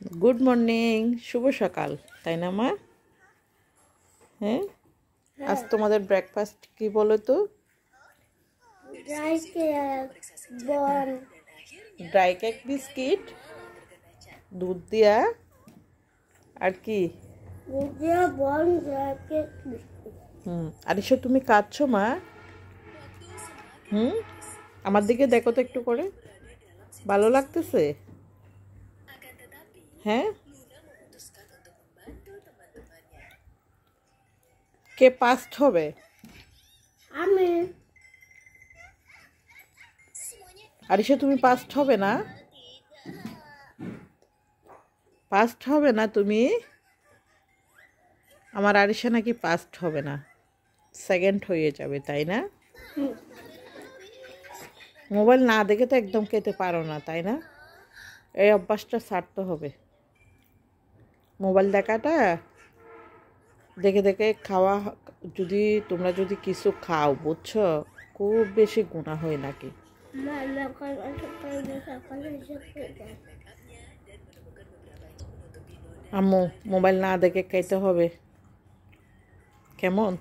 Good morning, শুভ সকাল, তাই না মা? হ্যাঁ, আজ তোমাদের ব্রেকফাস্ট কি বলো তো? ড্রাই কেক বিস্কিট, দুধ দিয়া, আর কি? আরিশা, তুমি কাঁদছো মা? আমার দিকে দেখো তো একটু করে। ভালো লাগতেছে? হ্যাঁ। কে পাস্ট হবে? আমি। আরিশা, তুমি পাস্ট হবে না? পাস্ট হবে না তুমি? আমার আরিশা নাকি পাস্ট হবে না, সেকেন্ড হয়ে যাবে, তাই না? মোবাইল না দেখে তো একদম খেতে পারো না, তাই না? এই অভ্যাসটা ছাড়তে হবে। মোবাইল দেখাটা দেখে দেখে খাওয়া, যদি তোমরা যদি কিছু খাও, বুঝছো, খুব বেশি গুনাহ হয় নাকি। আম্মু, মোবাইল না দেখে খাইতে হবে, কেমন?